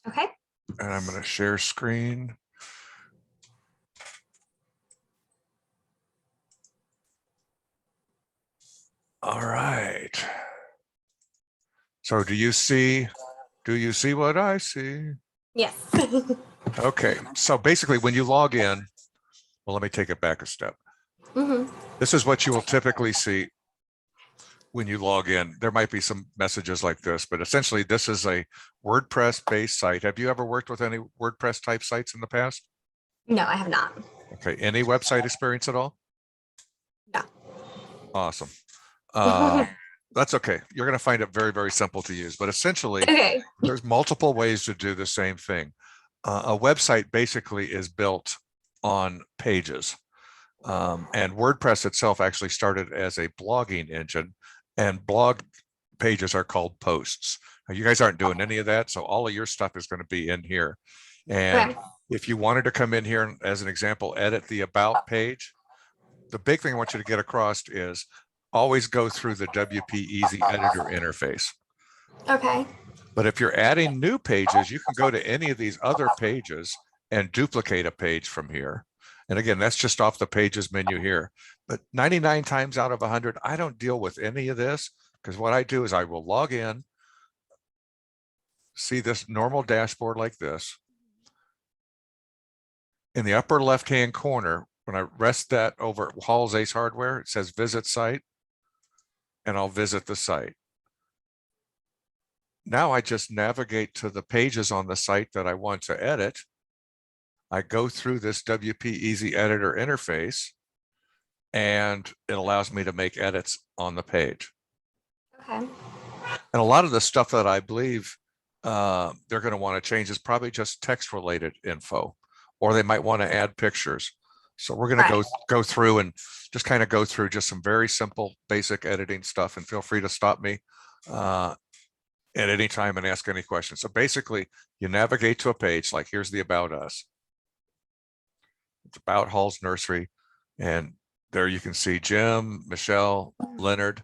Okay. And I'm going to share screen. All right. So do you see what I see? Yes. Okay. So basically when you log in, well, let me take it back a step. This is what you will typically see when you log in. There might be some messages like this, but essentially this is a WordPress based site. Have you ever worked with any WordPress type sites in the past? No, I have not. Okay. Any website experience at all? No. Awesome. That's okay. You're going to find it very, very simple to use, but essentially Okay. there's multiple ways to do the same thing. A website basically is built on pages. And WordPress itself actually started as a blogging engine, and blog pages are called posts. Now, you guys aren't doing any of that, so all of your stuff is going to be in here. And Okay. if you wanted to come in here and, as an example, edit the about page, the big thing I want you to get across is always go through the WP Easy Editor interface. Okay. But if you're adding new pages, you can go to any of these other pages and duplicate a page from here. And again, that's just off the pages menu here. But 99 times out of 100, I don't deal with any of this, because what I do is I will log in, see this normal dashboard like this. In the upper left-hand corner, when I rest that over Hall's Ace Hardware, it says visit site, and I'll visit the site. Now I just navigate to the pages on the site that I want to edit. I go through this WP Easy Editor interface, and it allows me to make edits on the page. Okay. And a lot of the stuff that I believe they're going to want to change is probably just text related info, or they might want to add pictures. So we're going to go through and just kind of go through just some very simple basic editing stuff, and feel free to stop me at any time and ask any questions. So basically you navigate to a page like, here's the About Us. It's about Hall's Nursery. And there you can see Jim, Michelle, Leonard.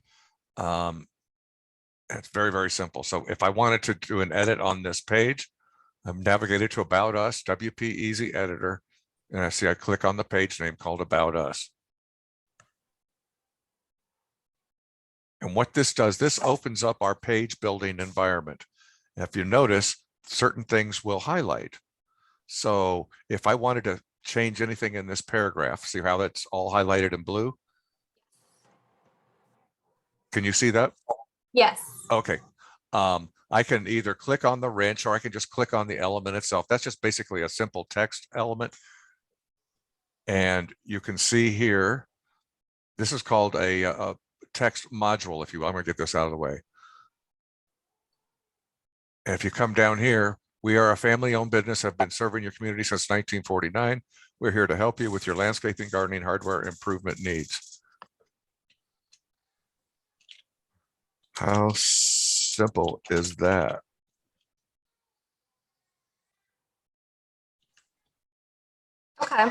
It's very, very simple. So if I wanted to do an edit on this page, I'm navigated to About Us, WP Easy Editor. And I see I click on the page name called About Us. And what this does, this opens up our page building environment. And if you notice, certain things will highlight. So if I wanted to change anything in this paragraph, see how that's all highlighted in blue? Can you see that? Yes. Okay. I can either click on the wrench, or I can just click on the element itself. That's just basically a simple text element. And you can see here, this is called a text module, if you will. I'm going to get this out of the way. And if you come down here, we are a family-owned business, have been serving your community since 1949. We're here to help you with your landscaping, gardening, hardware improvement needs. How simple is that? Okay.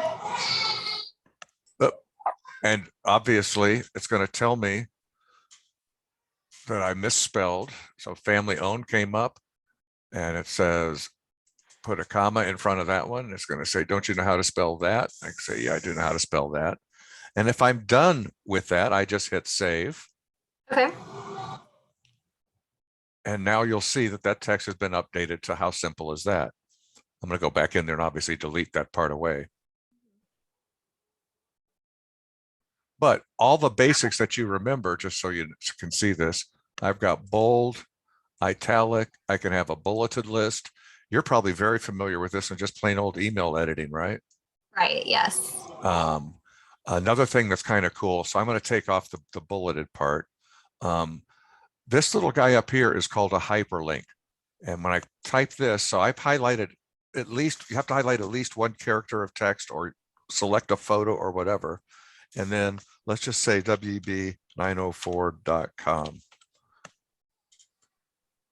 And obviously, it's going to tell me that I misspelled. So family-owned came up, and it says, put a comma in front of that one. It's going to say, don't you know how to spell that? I can say, yeah, I do know how to spell that. And if I'm done with that, I just hit save. Okay. And now you'll see that that text has been updated to how simple is that. I'm going to go back in there and obviously delete that part away. But all the basics that you remember, just so you can see this, I've got bold, italic, I can have a bulleted list. You're probably very familiar with this and just plain old email editing, right? Right. Yes. Another thing that's kind of cool. So I'm going to take off the bulleted part. This little guy up here is called a hyperlink. And when I type this, so I've highlighted at least, you have to highlight at least one character of text or select a photo or whatever. And then let's just say wb904.com.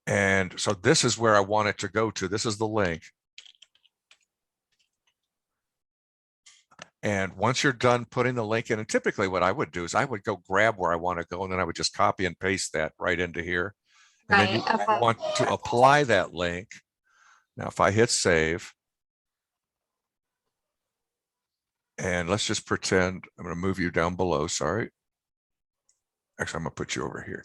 And so this is where I want it to go to. This is the link. And once you're done putting the link in, and typically what I would do is I would go grab where I want to go, and then I would just copy and paste that right into here. And then you want to apply that link. Now, if I hit save, and let's just pretend, I'm going to move you down below, sorry. Actually, I'm going to put you over here.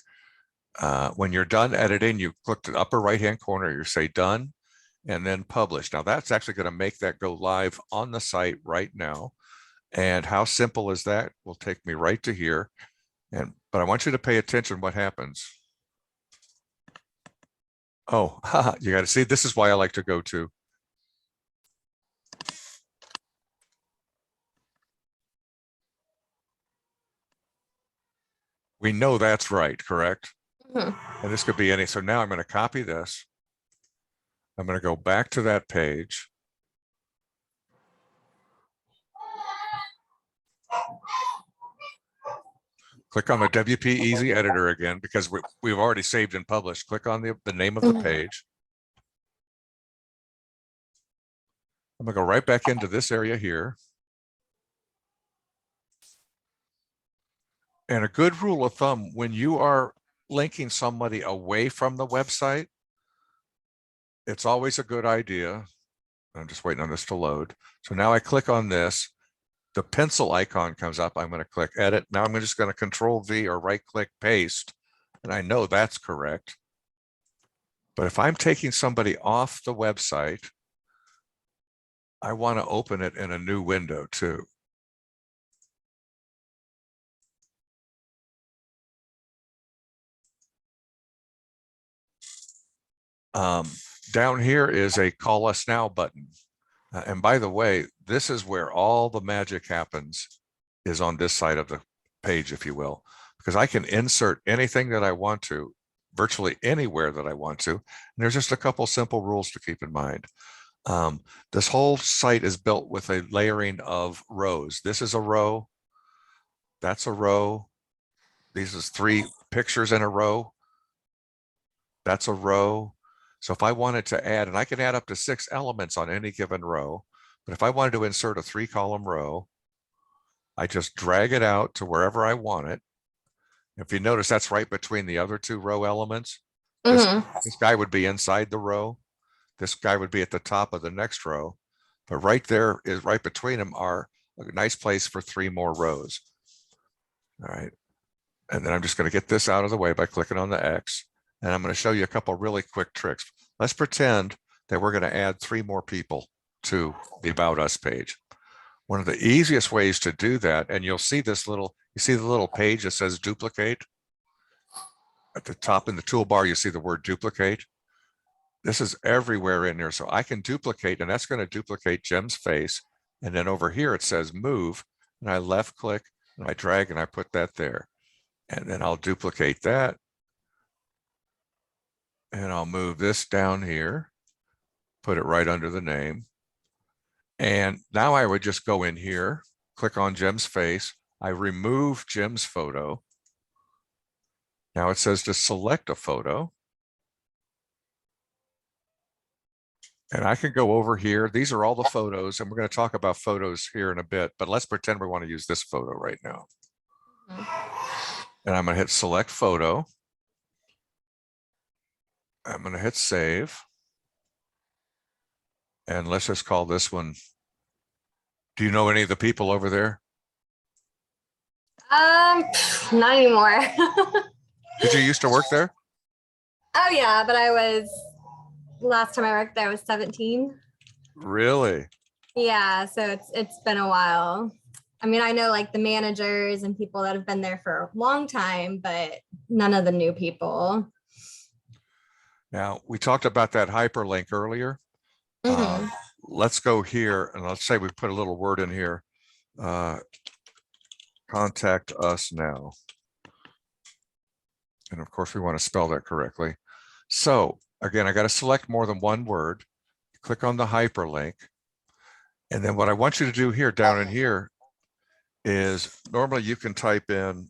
When you're done editing, you click the upper right-hand corner, you say done, and then publish. Now that's actually going to make that go live on the site right now. And how simple is that? Will take me right to here. But I want you to pay attention what happens. Oh, you got to see, this is why I like to go to. We know that's right, correct? And this could be any. So now I'm going to copy this. I'm going to go back to that page. Click on the WP Easy Editor again, because we've already saved and published. Click on the name of the page. I'm going to go right back into this area here. And a good rule of thumb, when you are linking somebody away from the website, it's always a good idea. I'm just waiting on this to load. So now I click on this. The pencil icon comes up. I'm going to click edit. Now I'm just going to Control V or right click paste. And I know that's correct. But if I'm taking somebody off the website, I want to open it in a new window too. Down here is a call us now button. And by the way, this is where all the magic happens, is on this side of the page, if you will, because I can insert anything that I want to, virtually anywhere that I want to. And there's just a couple simple rules to keep in mind. This whole site is built with a layering of rows. This is a row. That's a row. These is 3 pictures in a row. That's a row. So if I wanted to add, and I can add up to 6 elements on any given row, but if I wanted to insert a 3-column row, I just drag it out to wherever I want it. If you notice, that's right between the other 2 row elements. This guy would be inside the row. This guy would be at the top of the next row. But right there is right between them are a nice place for 3 more rows. All right. And then I'm just going to get this out of the way by clicking on the X. And I'm going to show you a couple really quick tricks. Let's pretend that we're going to add 3 more people to the About Us page. One of the easiest ways to do that, and you'll see this little, you see the little page that says duplicate? At the top in the toolbar, you see the word duplicate. This is everywhere in there. So I can duplicate, and that's going to duplicate Jim's face. And then over here, it says move, and I left click, and I drag, and I put that there. And then I'll duplicate that. And I'll move this down here, put it right under the name. And now I would just go in here, click on Jim's face. I remove Jim's photo. Now it says to select a photo. And I can go over here. These are all the photos, and we're going to talk about photos here in a bit, but let's pretend we want to use this photo right now. And I'm going to hit select photo. I'm going to hit save. And let's just call this one. Do you know any of the people over there? Not anymore. Did you used to work there? Oh yeah, but last time I worked there I was 17. Really? Yeah, so it's been a while. I mean, I know like the managers and people that have been there for a long time, but none of the new people. Now, we talked about that hyperlink earlier. Let's go here, and let's say we put a little word in here. Contact us now. And of course, we want to spell that correctly. So again, I got to select more than one word. Click on the hyperlink. And then what I want you to do here, down in here, is normally you can type in.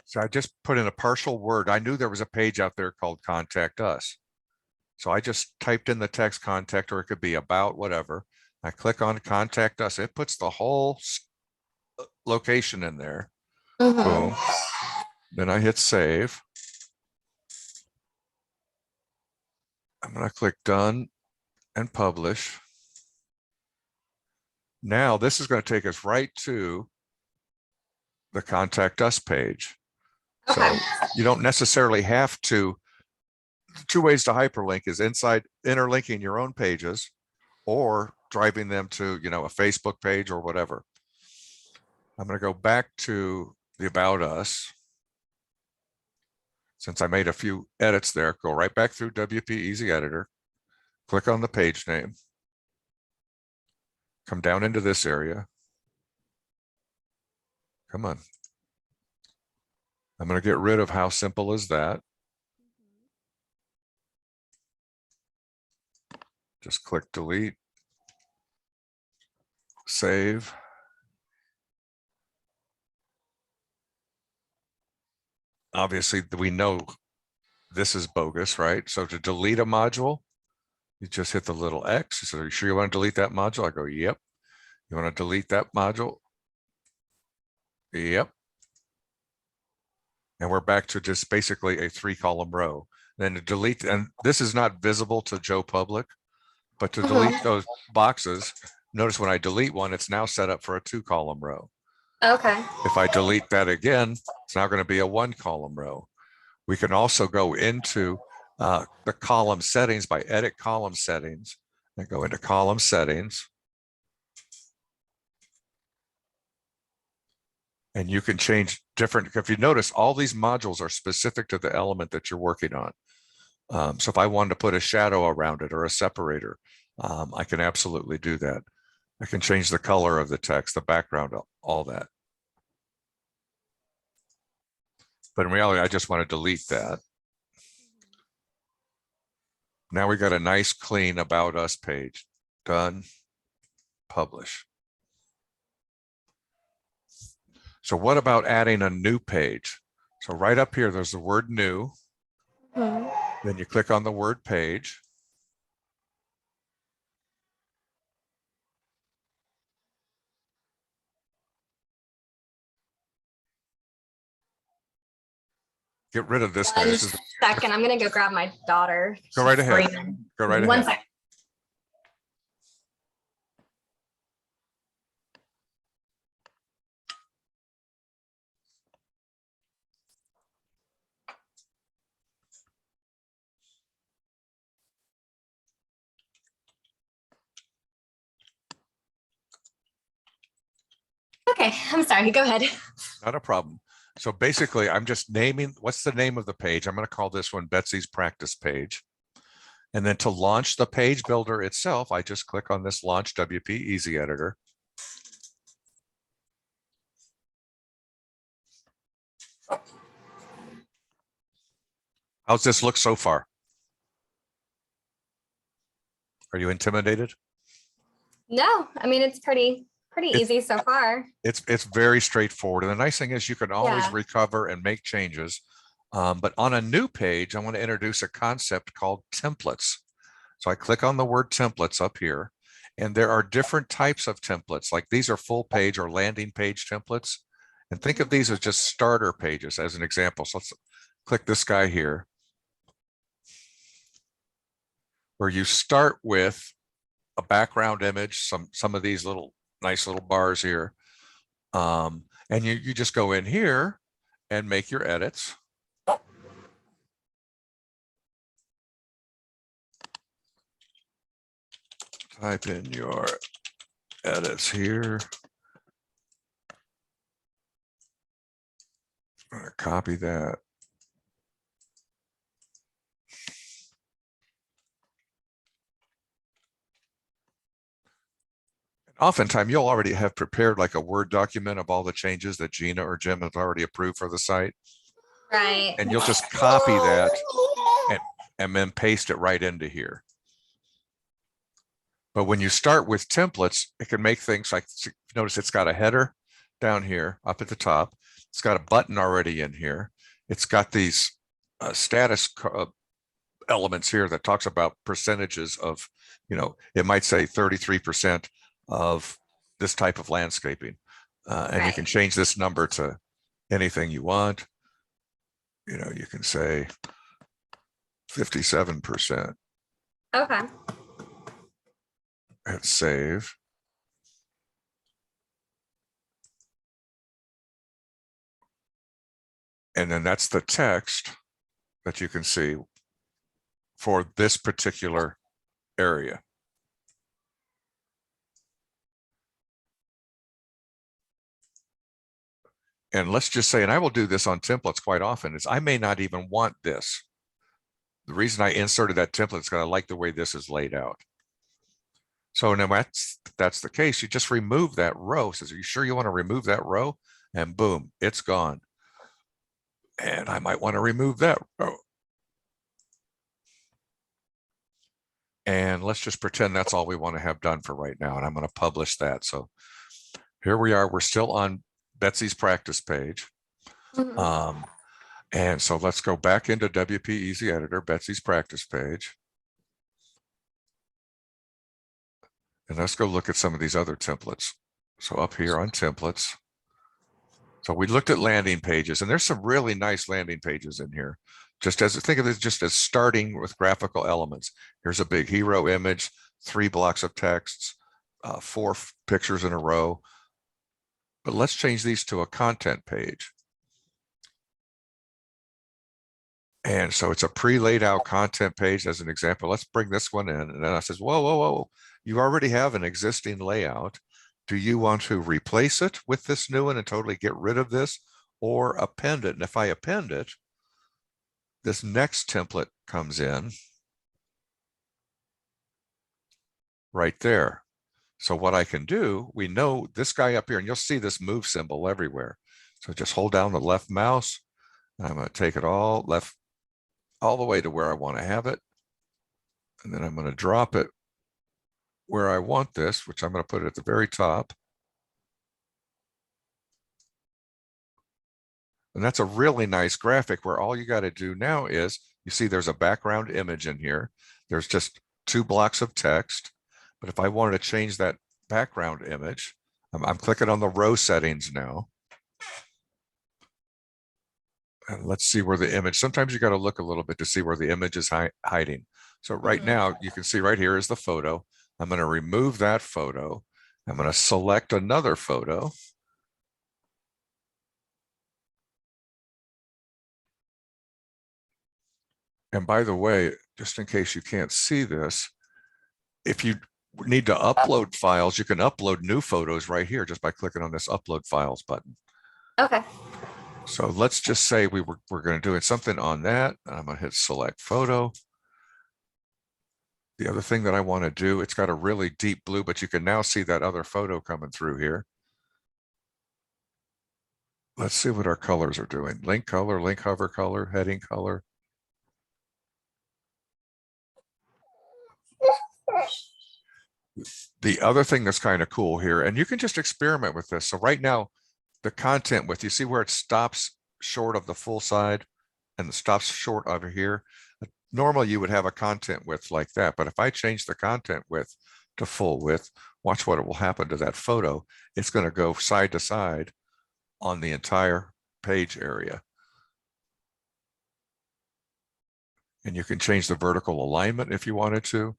So I just put in a partial word. I knew there was a page out there called Contact Us. So I just typed in the text contact, or it could be about whatever. I click on Contact Us. It puts the whole location in there. Boom. Then I hit save. I'm going to click done and publish. Now this is going to take us right to the contact us page. So Okay. you don't necessarily have to. Two ways to hyperlink is inside interlinking your own pages or driving them to, a Facebook page or whatever. I'm going to go back to the About Us. Since I made a few edits there, go right back through WP Easy Editor, click on the page name, come down into this area. Come on. I'm going to get rid of how simple is that. Just click delete, save. Obviously, we know this is bogus, right? So to delete a module, you just hit the little X. So are you sure you want to delete that module? I go, yep. You want to delete that module? Yep. And we're back to just basically a 3-column row. Then to delete, and this is not visible to Joe Public, but to delete those boxes, notice when I delete one, it's now set up for a 2-column row. Okay. If I delete that again, it's now going to be a 1-column row. We can also go into the column settings by edit column settings and go into column settings. And you can change different, if you notice, all these modules are specific to the element that you're working on. So if I wanted to put a shadow around it or a separator, I can absolutely do that. I can change the color of the text, the background, all that. But in reality, I just want to delete that. Now we got a nice, clean About Us page. Done, publish. So what about adding a new page? So right up here, there's the word new. Then you click on the word page. Get rid of this guy. This is Second, I'm gonna go grab my daughter. Go right She's ahead. screaming. Go right One ahead. second. Okay, I'm sorry. Go ahead. Not a problem. So basically, I'm just naming, what's the name of the page? I'm going to call this one Betsy's practice page. And then to launch the page builder itself, I just click on this Launch WP Easy Editor. How's this look so far? Are you intimidated? No, I mean, it's pretty easy so far. It's very straightforward. And the nice thing is you can always recover and make changes. But on a new page, I want to introduce a concept called templates. So I click on the word templates up here, and there are different types of templates. Like these are full page or landing page templates. And think of these as just starter pages as an example. So let's click this guy here, where you start with a background image, some of these nice little bars here. And you just go in here and make your edits. Type in your edits here. I'm going to copy that. Oftentimes you'll already have prepared like a Word document of all the changes that Gina or Jim have already approved for the site. Right. And you'll just copy that and then paste it right into here. But when you start with templates, it can make things like, notice it's got a header down here up at the top. It's got a button already in here. It's got these status elements here that talks about percentages of, it might say 33% of this type of landscaping. And you can change this number to anything you want. You can say 57%. Okay. Hit save. And then that's the text that you can see for this particular area. And let's just say, and I will do this on templates quite often, is I may not even want this. The reason I inserted that template is because I like the way this is laid out. So now that's the case. You just remove that row. Says, are you sure you want to remove that row? And boom, it's gone. And I might want to remove that row. And let's just pretend that's all we want to have done for right now. And I'm going to publish that. So here we are. We're still on Betsy's practice page. Mhm. And so let's go back into WP Easy Editor, Betsy's practice page. And let's go look at some of these other templates. So up here on templates. So we looked at landing pages, and there's some really nice landing pages in here. Just as think of it just as starting with graphical elements. Here's a big hero image, 3 blocks of texts, 4 pictures in a row. But let's change these to a content page. And so it's a pre-laid out content page as an example. Let's bring this one in. And then I says, whoa, whoa, whoa, you already have an existing layout. Do you want to replace it with this new one and totally get rid of this, or append it? And if I append it, this next template comes in right there. So what I can do, we know this guy up here, and you'll see this move symbol everywhere. So just hold down the left mouse. And I'm going to take it all the way to where I want to have it. And then I'm going to drop it where I want this, which I'm going to put it at the very top. And that's a really nice graphic where all you got to do now is, you see there's a background image in here. There's just 2 blocks of text. But if I wanted to change that background image, I'm clicking on the row settings now. And let's see where the image, sometimes you got to look a little bit to see where the image is hiding. So right now you can see right here is the photo. I'm going to remove that photo. I'm going to select another photo. And by the way, just in case you can't see this, if you need to upload files, you can upload new photos right here just by clicking on this upload files button. Okay. So let's just say we're going to do something on that. I'm going to hit select photo. The other thing that I want to do, it's got a really deep blue, but you can now see that other photo coming through here. Let's see what our colors are doing. Link color, link hover color, heading color. The other thing that's kind of cool here, and you can just experiment with this. So right now, the content width, you see where it stops short of the full side and it stops short over here. Normally you would have a content width like that, but if I change the content width to full width, watch what will happen to that photo. It's going to go side to side on the entire page area. And you can change the vertical alignment if you wanted to.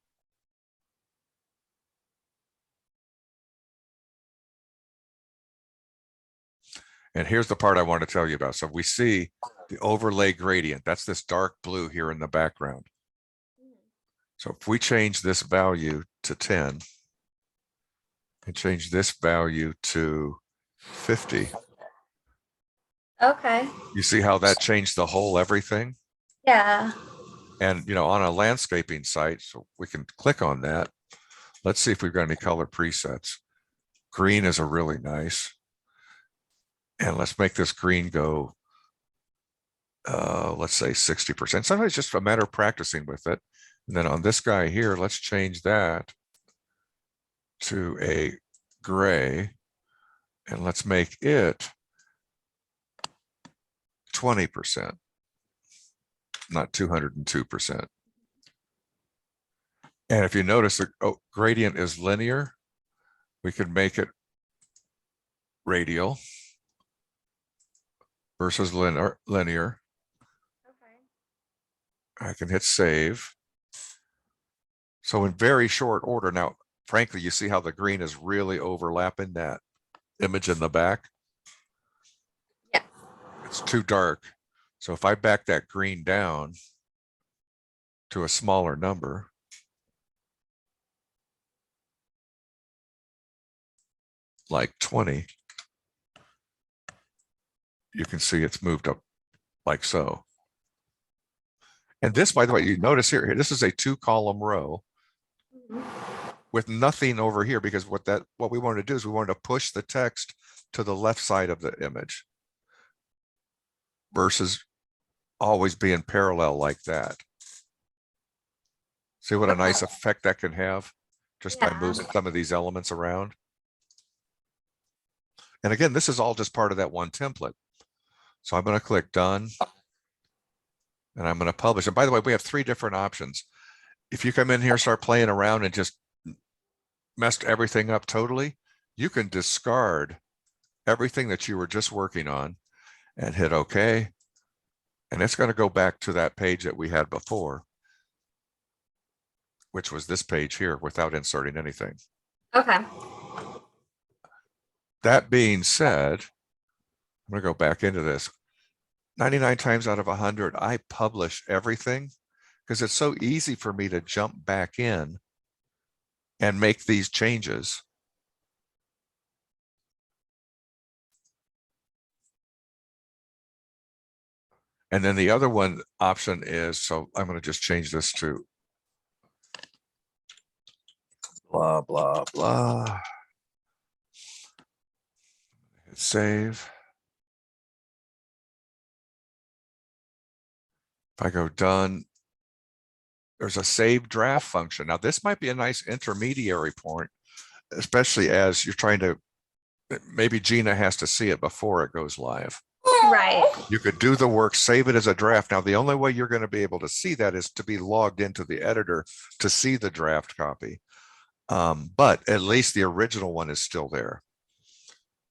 And here's the part I want to tell you about. So we see the overlay gradient. That's this dark blue here in the background. So if we change this value to 10 and change this value to 50. Okay. You see how that changed the whole everything? Yeah. And, on a landscaping site, so we can click on that. Let's see if we've got any color presets. Green is a really nice. And let's make this green go, let's say 60%. Sometimes it's just a matter of practicing with it. And then on this guy here, let's change that to a gray. And let's make it 20%, not 202%. And if you notice the gradient is linear, we could make it radial versus linear. Okay. I can hit save. So in very short order, now, frankly, you see how the green is really overlapping that image in the back? Yeah. It's too dark. So if I back that green down to a smaller number, like 20, you can see it's moved up like so. And this, by the way, you notice here, this is a 2-column row with nothing over here, because what we wanted to do is we wanted to push the text to the left side of the image versus always being parallel like that. See what a nice effect that can have just by moving some of these elements around. And again, this is all just part of that one template. So I'm going to click done and I'm going to publish. And by the way, we have 3 different options. If you come in here, start playing around and just messed everything up totally, you can discard everything that you were just working on and hit OK. And it's going to go back to that page that we had before, which was this page here, without inserting anything. Okay. That being said, I'm going to go back into this. 99 times out of 100, I publish everything because it's so easy for me to jump back in and make these changes. And then the other one option is, so I'm going to just change this to blah, blah, blah. Hit save. If I go done, there's a save draft function. Now this might be a nice intermediary point, especially as you're trying to, maybe Gina has to see it before it goes live. Right. You could do the work, save it as a draft. Now, the only way you're going to be able to see that is to be logged into the editor to see the draft copy. But at least the original one is still there.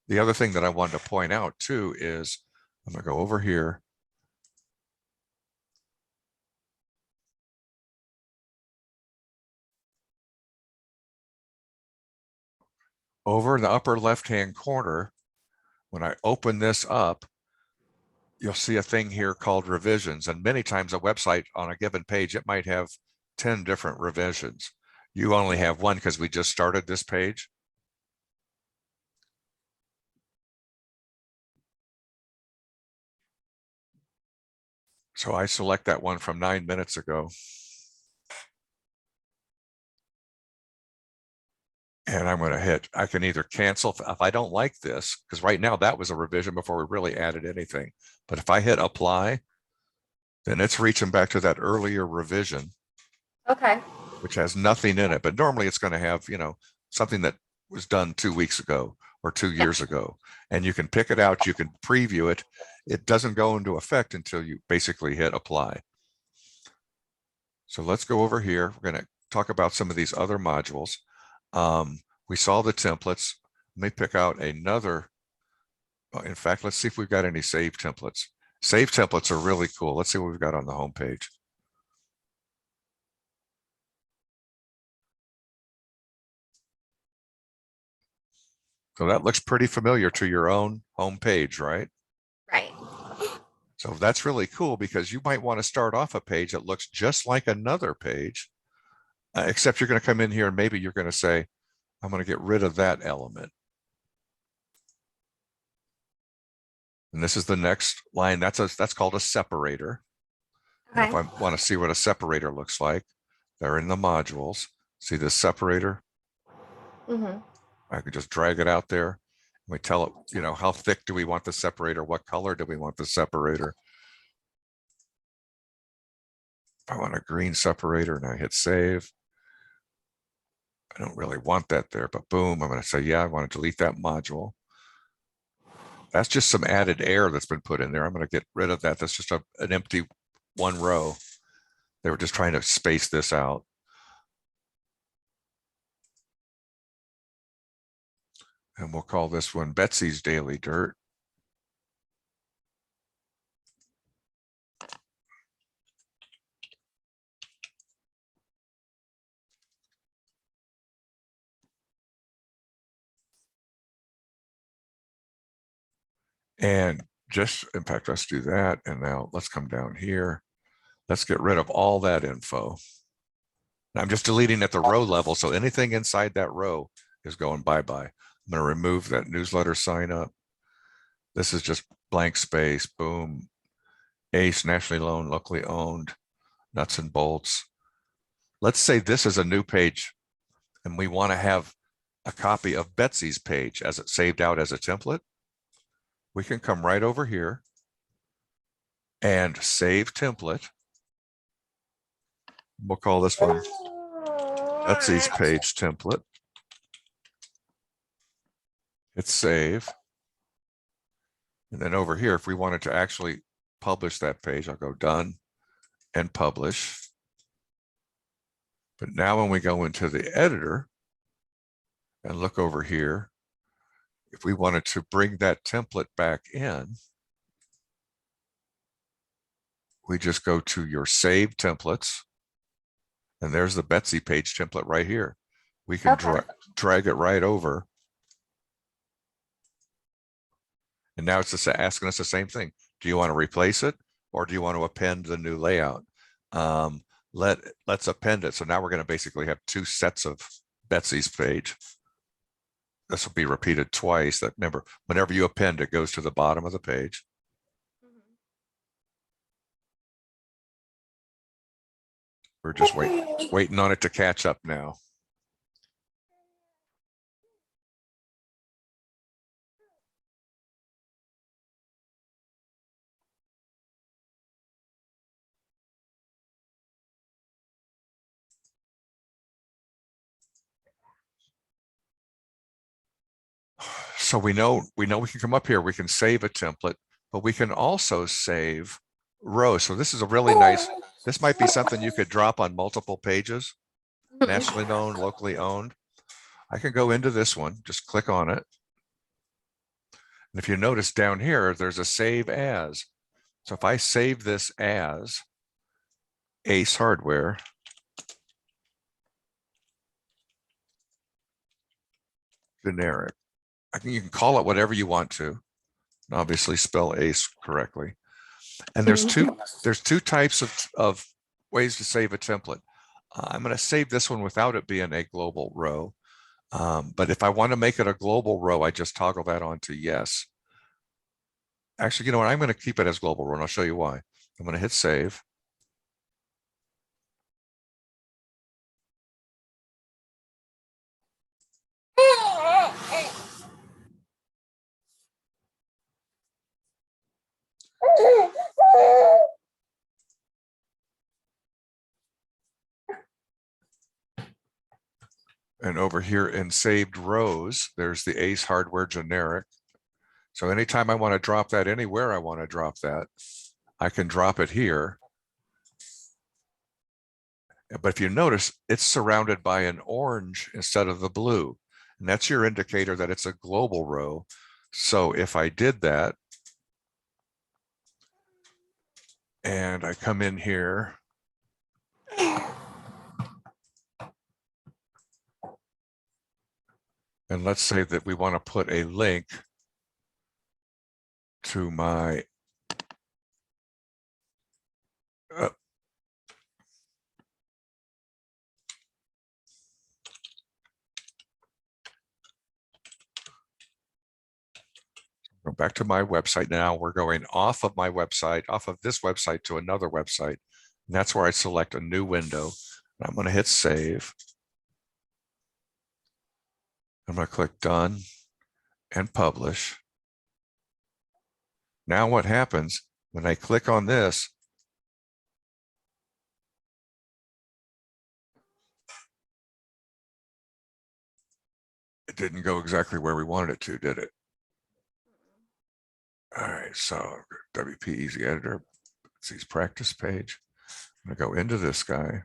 The other thing that I wanted to point out too is I'm going to go over here. Over in the upper left-hand corner, when I open this up, you'll see a thing here called revisions. And many times a website on a given page, it might have 10 different revisions. You only have one because we just started this page. So I select that one from 9 minutes ago. And I'm going to hit, I can either cancel if I don't like this, because right now that was a revision before we really added anything. But if I hit apply, then it's reaching back to that earlier revision. Okay. Which has nothing in it. But normally it's going to have, something that was done 2 weeks ago or 2 years ago. And you can pick it out, you can preview it. It doesn't go into effect until you basically hit apply. So let's go over here. We're going to talk about some of these other modules. We saw the templates. Let me pick out another. In fact, let's see if we've got any save templates. Save templates are really cool. Let's see what we've got on the home page. So that looks pretty familiar to your own home page, right? Right. So that's really cool because you might want to start off a page that looks just like another page, except you're going to come in here and maybe you're going to say, I'm going to get rid of that element. And this is the next line. That's called a separator. Okay. And if I want to see what a separator looks like, they're in the modules. See this separator? Mm-hmm. I could just drag it out there. We tell it, how thick do we want the separator? What color do we want the separator? I want a green separator and I hit save. I don't really want that there, but boom, I'm going to say, yeah, I want to delete that module. That's just some added air that's been put in there. I'm going to get rid of that. That's just an empty one row. They were just trying to space this out. And we'll call this one Betsy's Daily Dirt. And just, in fact, let's do that. And now let's come down here. Let's get rid of all that info. I'm just deleting at the row level. So anything inside that row is going bye-bye. I'm going to remove that newsletter sign up. This is just blank space. Boom. Ace, nationally owned, locally owned, nuts and bolts. Let's say this is a new page and we want to have a copy of Betsy's page as it saved out as a template. We can come right over here and save template. We'll call this one Betsy's page template. Hit save. And then over here, if we wanted to actually publish that page, I'll go done and publish. But now when we go into the editor and look over here, if we wanted to bring that template back in, we just go to your save templates. And there's the Betsy page template right here. We can drag it right over. And now it's just asking us the same thing. Do you want to replace it or do you want to append the new layout? Let's append it. So now we're going to basically have two sets of Betsy's page. This will be repeated twice. That, remember, whenever you append, it goes to the bottom of the page. We're just waiting on it to catch up now. So we know we can come up here, we can save a template, but we can also save rows. So this is a really nice, this might be something you could drop on multiple pages, nationally known, locally owned. I can go into this one, just click on it. And if you notice down here, there's a save as. So if I save this as Ace Hardware, generic, you can call it whatever you want to, obviously spell Ace correctly. And there's two types of ways to save a template. I'm going to save this one without it being a global row. But if I want to make it a global row, I just toggle that on to yes. Actually, you know what? I'm going to keep it as global row, and I'll show you why. I'm going to hit save. And over here in saved rows, there's the Ace Hardware generic. So anytime I want to drop that anywhere I want to drop that, I can drop it here. But if you notice, it's surrounded by an orange instead of the blue. And that's your indicator that it's a global row. So if I did that, and I come in here, and let's say that we want to put a link to my go back to my website. Now we're going off of my website, off of this website to another website. And that's where I select a new window. I'm going to hit save. I'm going to click done and publish. Now what happens when I click on this, it didn't go exactly where we wanted it to, did it? All right, so WP Easy Editor, it's his practice page. I'm gonna go into this guy.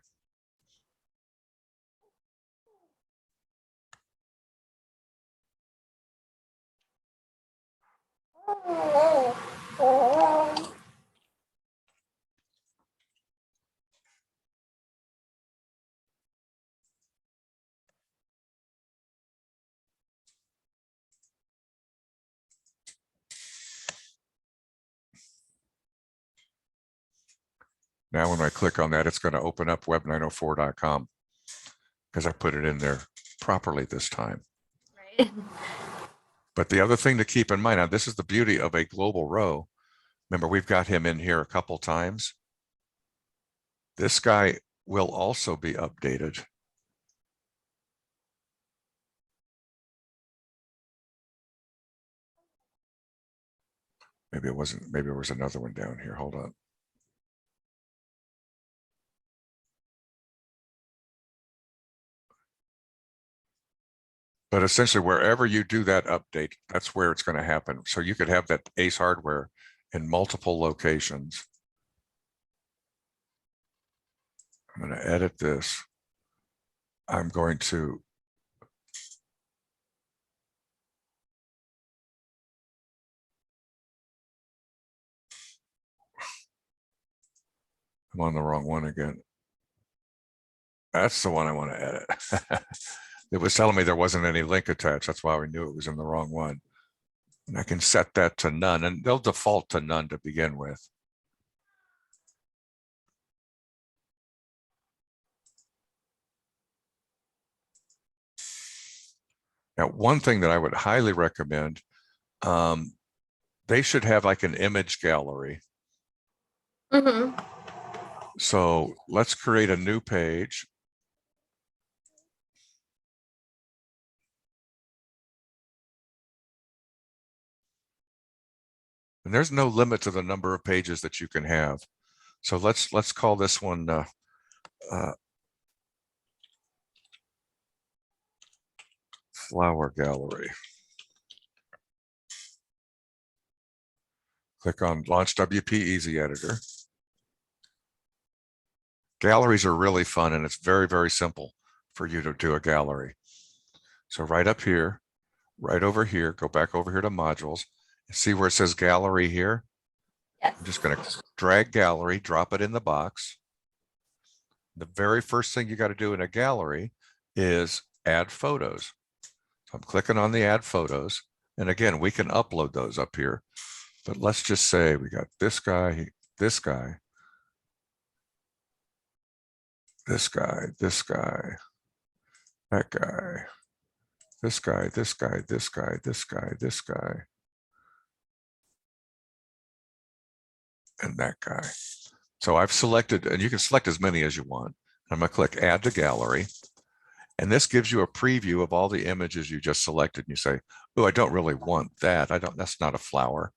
Now, when I click on that, it's going to open up web904.com because I put it in there properly this time. Right. But the other thing to keep in mind, now this is the beauty of a global row. Remember, we've got him in here a couple times. This guy will also be updated. Maybe it wasn't, maybe there was another one down here. Hold on. But essentially, wherever you do that update, that's where it's going to happen. So you could have that Ace hardware in multiple locations. I'm going to edit this. I'm going to I'm on the wrong one again. That's the one I want to edit. It was telling me there wasn't any link attached. That's why we knew it was in the wrong one. And I can set that to none, and they'll default to none to begin with. Now, one thing that I would highly recommend, they should have like an image gallery. Mm-hmm. So let's create a new page. And there's no limit to the number of pages that you can have. So let's call this one flower gallery. Click on Launch WP Easy Editor. Galleries are really fun, and it's very, very simple for you to do a gallery. So right up here, right over here, go back over here to modules, and see where it says gallery here? Yes. I'm just going to drag gallery, drop it in the box. The very first thing you got to do in a gallery is add photos. So I'm clicking on the add photos. And again, we can upload those up here. But let's just say we got this guy, this guy, this guy, this guy, that guy, this guy, this guy, this guy, this guy, this guy, and that guy. So I've selected, and you can select as many as you want. I'm going to click Add to Gallery. And this gives you a preview of all the images you just selected. And you say, oh, I don't really want that. That's not a flower.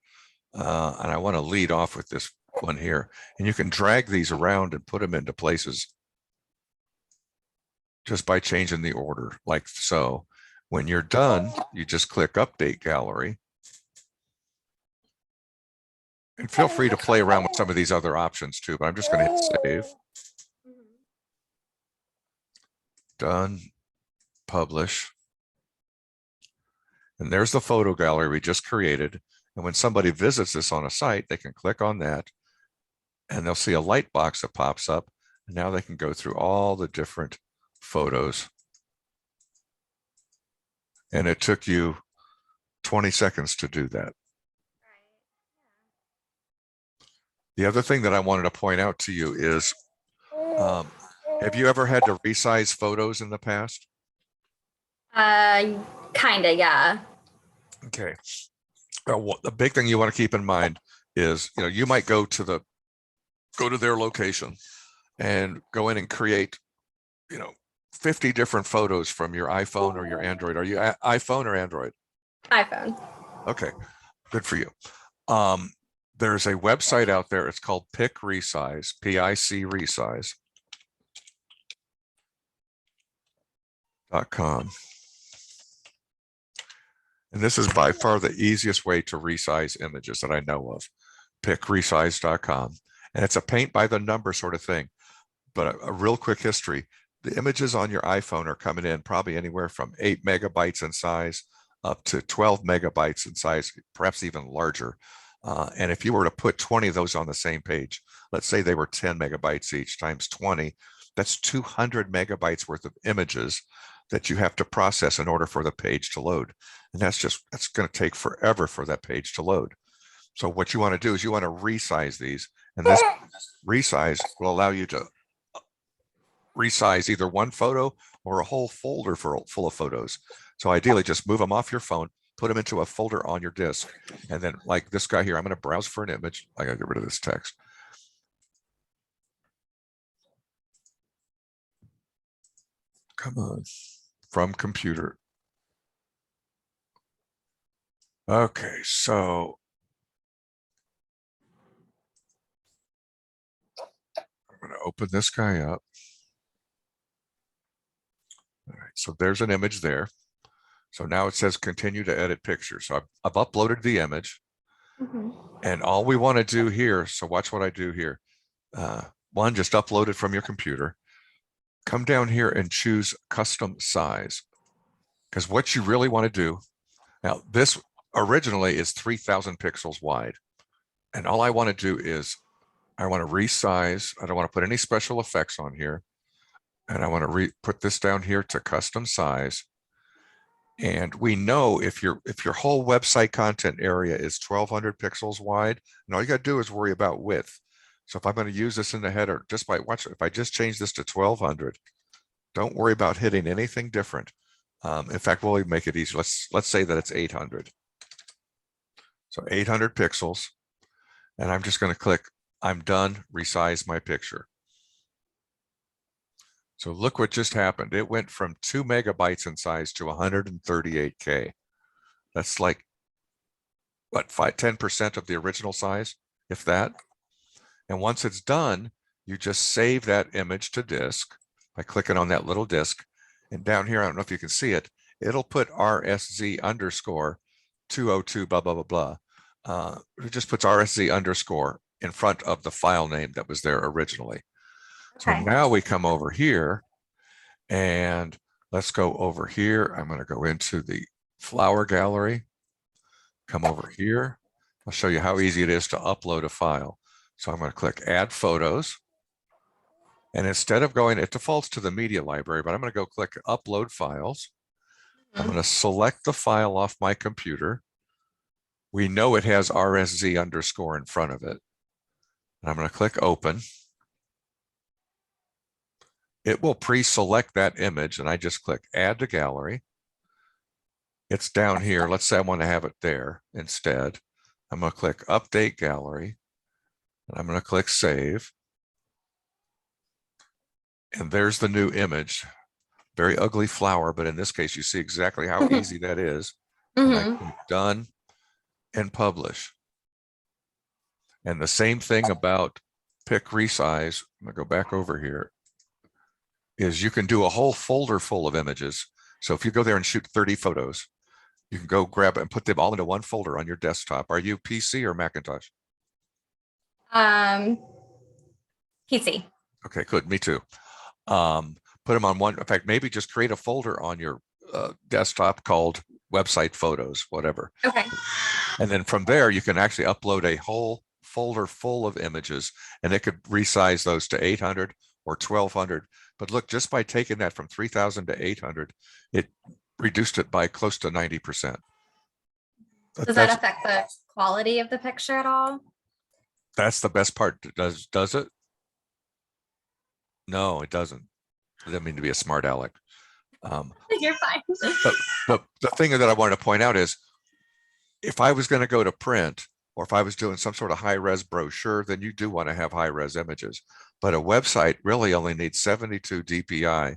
And I want to lead off with this one here. And you can drag these around and put them into places just by changing the order, like so. When you're done, you just click Update Gallery. And feel free to play around with some of these other options too, but I'm just going to hit Save. Done. Publish. And there's the photo gallery we just created. And when somebody visits this on a site, they can click on that and they'll see a light box that pops up. And now they can go through all the different photos. And it took you 20 seconds to do that. The other thing that I wanted to point out to you is, have you ever had to resize photos in the past? Kinda, yeah. Okay. Well, the big thing you want to keep in mind is, you might go to their location and go in and create, 50 different photos from your iPhone or your Android. Are you iPhone or Android? iPhone. Okay, good for you. There's a website out there. It's called Pic Resize, PIC Resize.com. And this is by far the easiest way to resize images that I know of, picresize.com. And it's a paint by the number sort of thing. But a real quick history, the images on your iPhone are coming in probably anywhere from 8 megabytes in size up to 12 megabytes in size, perhaps even larger. And if you were to put 20 of those on the same page, let's say they were 10 megabytes each times 20, that's 200 megabytes worth of images that you have to process in order for the page to load. And that's going to take forever for that page to load. So what you want to do is you want to resize these, and this resize will allow you to resize either one photo or a whole folder full of photos. So ideally just move them off your phone, put them into a folder on your disk. And then like this guy here, I'm going to browse for an image. I got to get rid of this text. Come on, from computer. Okay, so I'm going to open this guy up. All right, so there's an image there. So now it says continue to edit picture. So I've uploaded the image. And all we want to do here, so watch what I do here. One, just upload it from your computer. Come down here and choose custom size. Because what you really want to do, now this originally is 3,000 pixels wide. And all I want to do is I want to resize. I don't want to put any special effects on here. And I want to put this down here to custom size. And we know if your whole website content area is 1,200 pixels wide, and all you got to do is worry about width. So if I'm going to use this in the header, just by watch, if I just change this to 1,200, don't worry about hitting anything different. In fact, we'll even make it easier. Let's say that it's 800. So 800 pixels, and I'm just going to click I'm done, resize my picture. So look what just happened. It went from 2 megabytes in size to 138K. That's like, what, 10% of the original size, if that. And once it's done, you just save that image to disk by clicking on that little disk. And down here, I don't know if you can see it, it'll put RSZ underscore 202 blah, blah, blah, blah. It just puts RSZ underscore in front of the file name that was there originally. Okay. So now we come over here and let's go over here. I'm going to go into the flower gallery, come over here. I'll show you how easy it is to upload a file. So I'm going to click add photos. And instead of going, it defaults to the media library, but I'm going to go click upload files. I'm going to select the file off my computer. We know it has RSZ underscore in front of it. And I'm going to click open. It will pre-select that image, and I just click add to gallery. It's down here. Let's say I want to have it there instead. I'm going to click update gallery, and I'm going to click save. And there's the new image. Very ugly flower, but in this case, you see exactly how easy that is. And I click done and publish. And the same thing about pick resize. I'm going to go back over here. Is you can do a whole folder full of images. So if you go there and shoot 30 photos, you can go grab and put them all into one folder on your desktop. Are you PC or Macintosh? PC. Okay, good. Me too. Put them on one. In fact, maybe just create a folder on your desktop called website photos, whatever. Okay. And then from there, you can actually upload a whole folder full of images, and it could resize those to 800 or 1,200. But look, just by taking that from 3,000 to 800, it reduced it by close to 90%. Does that affect the quality of the picture at all? That's the best part. Does it? No, it doesn't. I didn't mean to be a smart aleck. You're fine. But the thing that I wanted to point out is, if I was going to go to print, or if I was doing some sort of high-res brochure, then you do want to have high-res images. But a website really only needs 72 DPI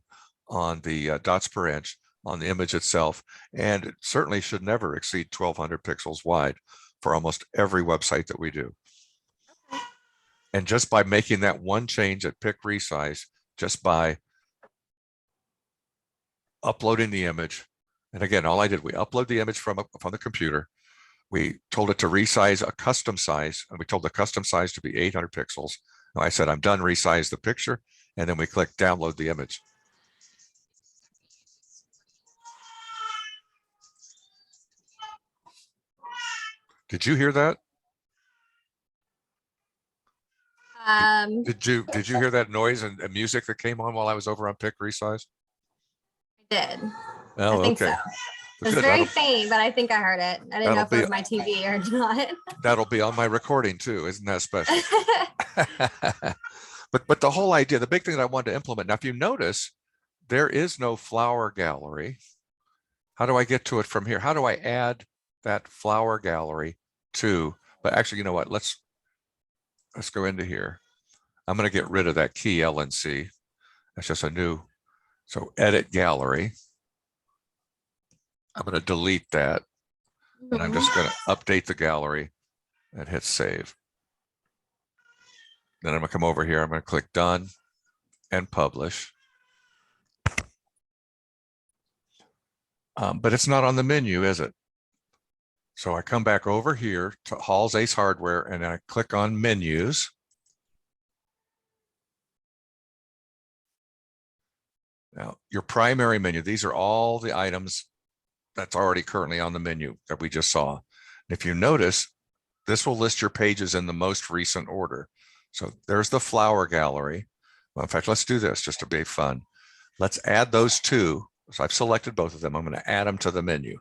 on the dots per inch on the image itself, and it certainly should never exceed 1,200 pixels wide for almost every website that we do. And just by making that one change at pick resize, just by uploading the image, and again, all I did, we upload the image from the computer. We told it to resize a custom size, and we told the custom size to be 800 pixels. And I said, I'm done, resize the picture, and then we click download the image. Did you hear that? Did you hear that noise and music that came on while I was over on pick resize? I did. Oh, I think okay. so. It was Good. very faint, but I think I heard it. I didn't know That'll if it was my TV or not. That'll be on my recording too. Isn't that special? But the whole idea, the big thing that I wanted to implement. Now, if you notice, there is no flower gallery. How do I get to it from here? How do I add that flower gallery to? But actually, you know what? Let's go into here. I'm going to get rid of that key L and C. That's just a new. So edit gallery. I'm going to delete that. And I'm just going to update the gallery and hit save. Then I'm going to come over here. I'm going to click done and publish. But it's not on the menu, is it? So I come back over here to Hall's Ace Hardware and I click on menus. Now, your primary menu, these are all the items that's already currently on the menu that we just saw. If you notice, this will list your pages in the most recent order. So there's the flower gallery. Well, in fact, let's do this just to be fun. Let's add those two. So I've selected both of them. I'm going to add them to the menu.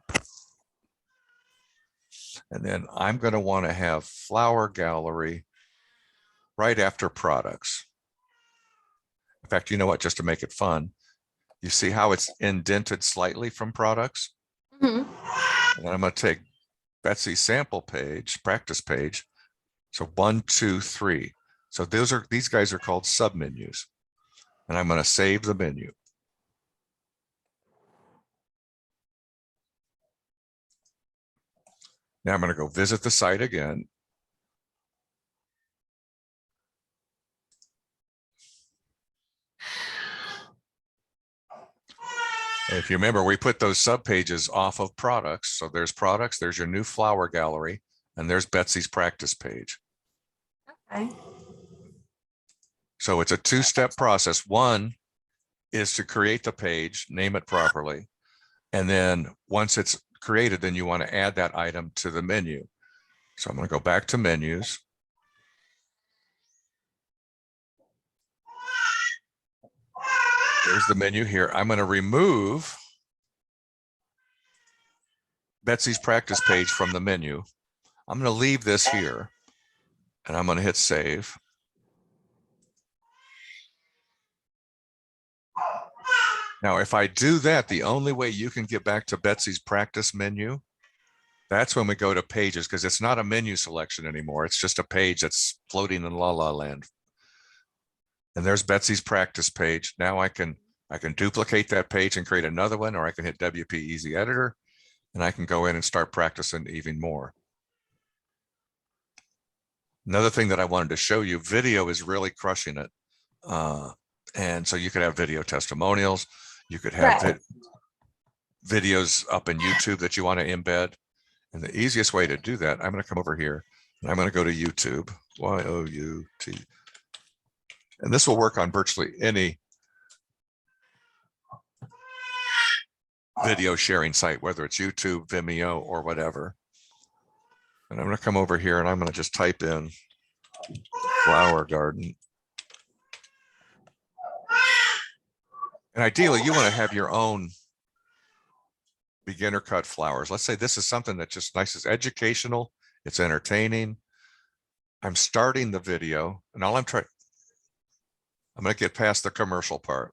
And then I'm going to want to have flower gallery right after products. In fact, you know what, just to make it fun, you see how it's indented slightly from products? And then I'm going to take Betsy's sample page, practice page. So 1, 2, 3. So these guys are called submenus. And I'm going to save the menu. Now I'm going to go visit the site again. If you remember, we put those sub pages off of products. So there's products, there's your new flower gallery, and there's Betsy's practice page. Okay. So it's a two-step process. One is to create the page, name it properly. And then once it's created, then you want to add that item to the menu. So I'm going to go back to menus. There's the menu here. I'm going to remove Betsy's practice page from the menu. I'm going to leave this here and I'm going to hit save. Now, if I do that, the only way you can get back to Betsy's practice menu, that's when we go to pages, because it's not a menu selection anymore. It's just a page that's floating in la la land. And there's Betsy's practice page. Now I can duplicate that page and create another one, or I can hit WP Easy Editor and I can go in and start practicing even more. Another thing that I wanted to show you, video is really crushing it. And so you could have video testimonials. You could have videos up in YouTube that you want to embed. And the easiest way to do that, I'm going to come over here and I'm going to go to YouTube, Y-O-U-T. And this will work on virtually any video sharing site, whether it's YouTube, Vimeo, or whatever. And I'm going to come over here and I'm going to just type in flower garden. And ideally, you want to have your own beginner cut flowers. Let's say this is something that's just nice, it's educational, it's entertaining. I'm starting the video and I'm going to get past the commercial part.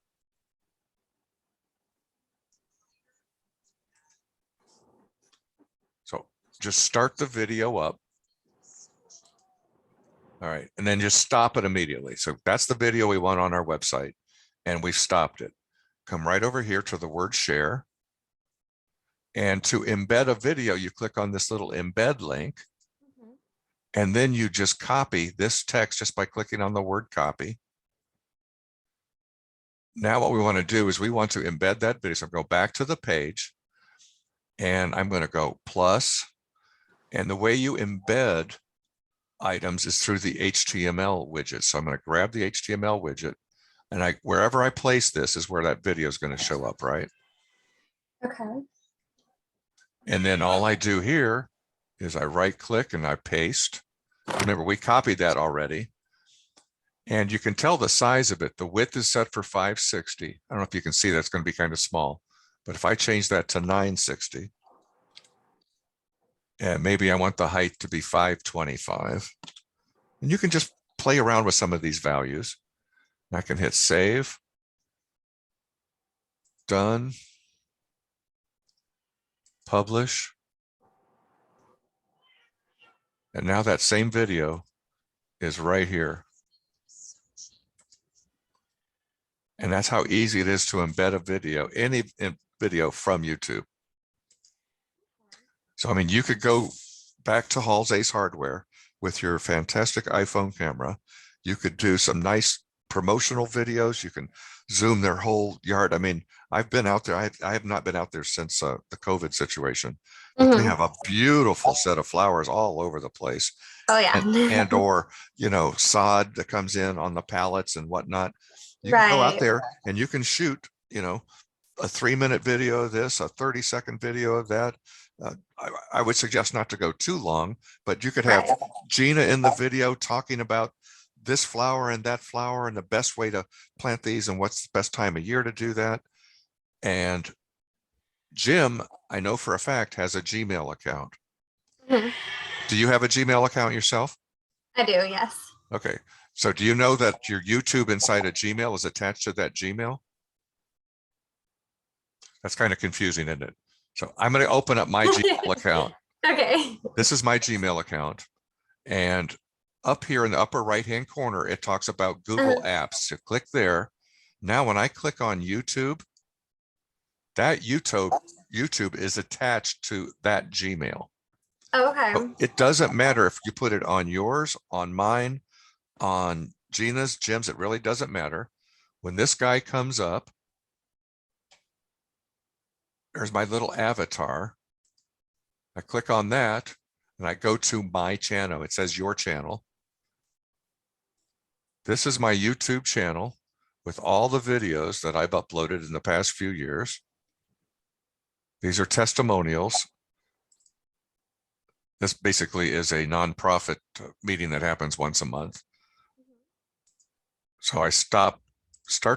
So just start the video up. All right, and then just stop it immediately. So that's the video we want on our website, and we've stopped it. Come right over here to the word share. And to embed a video, you click on this little embed link. And then you just copy this text just by clicking on the word copy. Now what we want to do is we want to embed that video. So go back to the page and I'm going to go plus. And the way you embed items is through the HTML widget. So I'm going to grab the HTML widget and wherever I place this is where that video is going to show up, right? Okay. And then all I do here is I right click and I paste. Remember, we copied that already. And you can tell the size of it. The width is set for 560. I don't know if you can see that's going to be kind of small. But if I change that to 960, and maybe I want the height to be 525, and you can just play around with some of these values. I can hit save, done, publish. And now that same video is right here. And that's how easy it is to embed a video, any video from YouTube. So, I mean, you could go back to Hall's Ace Hardware with your fantastic iPhone camera. You could do some nice promotional videos. You can zoom their whole yard. I mean, I've been out there. I have not been out there since the COVID situation, but they have a beautiful set of flowers all over the place. Oh yeah. and or, you know, sod that comes in on the pallets and whatnot. You can go out there and you can shoot, you know, a 3-minute video of this, a 30-second video of that. I would suggest not to go too long, but you could have Gina in the video talking about this flower and that flower and the best way to plant these and what's the best time of year to do that. And Jim, I know for a fact, has a Gmail account. Do you have a Gmail account yourself? I do, yes. Okay. So do you know that your YouTube inside a Gmail is attached to that Gmail? That's kind of confusing, isn't it? So I'm going to open up my Gmail account. Okay. This is my Gmail account. And up here in the upper right-hand corner, it talks about Google Apps. So click there. Now, when I click on YouTube, that YouTube is attached to that Gmail. Okay. So it doesn't matter if you put it on yours, on mine, on Gina's, Jim's, it really doesn't matter. When this guy comes up, there's my little avatar. I click on that and I go to my channel. It says your channel. This is my YouTube channel with all the videos that I've uploaded in the past few years. These are testimonials. This basically is a nonprofit meeting that happens once a month. So I start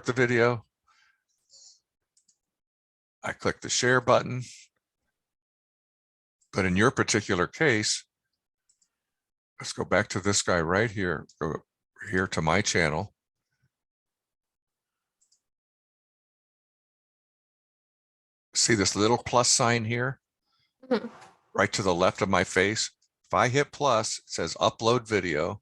the video. I click the share button. But in your particular case, let's go back to this guy right here. Go here to my channel. See this little plus sign here? Right to the left of my face. If I hit plus, it says upload video.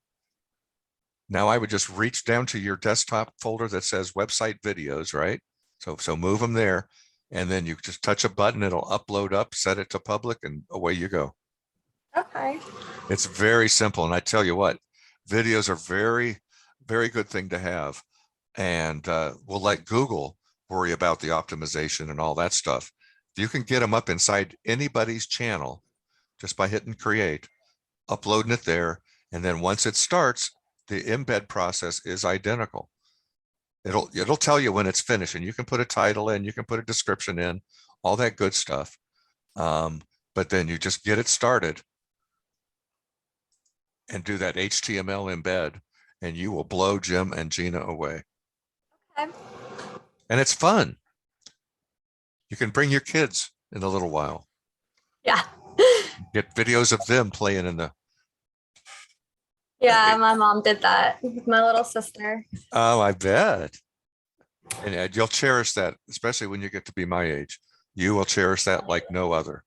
Now I would just reach down to your desktop folder that says website videos, right? So move them there. And then you just touch a button, it'll upload up, set it to public, and away you go. Okay. It's very simple. And I tell you what, videos are very, very good thing to have. And we'll let Google worry about the optimization and all that stuff. You can get them up inside anybody's channel just by hitting create, uploading it there. And then once it starts, the embed process is identical. It'll tell you when it's finished, and you can put a title in, you can put a description in, all that good stuff. But then you just get it started and do that HTML embed, and you will blow Jim and Gina away. Okay. And it's fun. You can bring your kids in a little while. Yeah. Get videos of them playing in the. Yeah, my mom did that with my little sister. Oh, I bet. And you'll cherish that, especially when you get to be my age. You will cherish that like no other.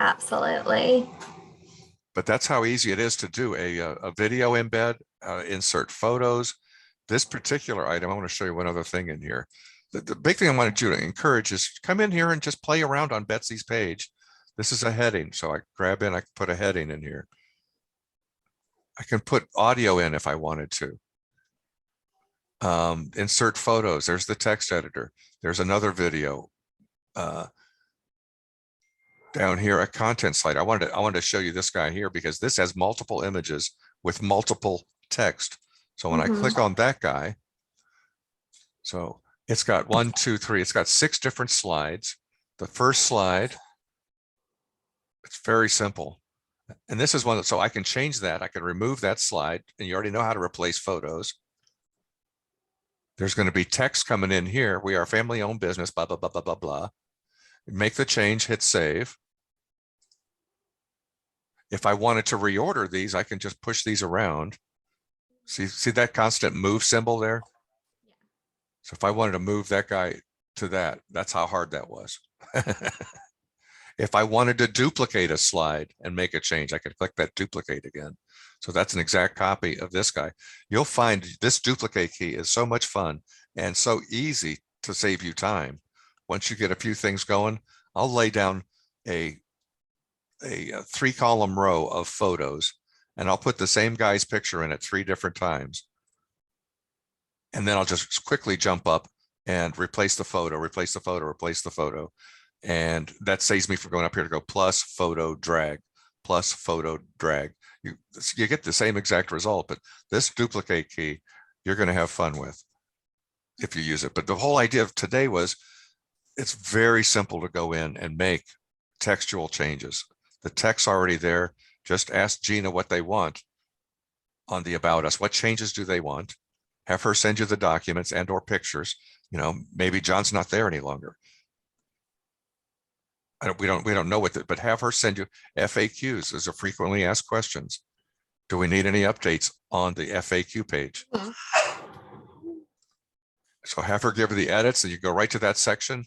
Absolutely. But that's how easy it is to do a video embed, insert photos. This particular item, I want to show you one other thing in here. The big thing I wanted you to encourage is come in here and just play around on Betsy's page. This is a heading. So I grab in, I can put a heading in here. I can put audio in if I wanted to. Insert photos. There's the text editor. There's another video. Down here, a content slide. I wanted to show you this guy here because this has multiple images with multiple text. So when I click on that guy, so it's got 1, 2, 3. It's got 6 different slides. The first slide, it's very simple. And this is one that, so I can change that. I can remove that slide, and you already know how to replace photos. There's going to be text coming in here. We are a family-owned business, blah, blah, blah, blah, blah, blah. make the change, hit save. If I wanted to reorder these, I can just push these around. See that constant move symbol there? So if I wanted to move that guy to that, that's how hard that was. If I wanted to duplicate a slide and make a change, I could click that duplicate again. So that's an exact copy of this guy. You'll find this duplicate key is so much fun and so easy to save you time. Once you get a few things going, I'll lay down a 3-column row of photos, and I'll put the same guy's picture in it 3 different times. And then I'll just quickly jump up and replace the photo, replace the photo, replace the photo. And that saves me from going up here to go plus photo drag, plus photo drag. You get the same exact result, but this duplicate key, you're going to have fun with if you use it. But the whole idea of today was it's very simple to go in and make textual changes. The text's already there. Just ask Gina what they want on the About Us. What changes do they want? Have her send you the documents and or pictures. You know, maybe John's not there any longer. We don't know what, but have her send you FAQs. Those are frequently asked questions. Do we need any updates on the FAQ page? So have her give her the edits, and you go right to that section.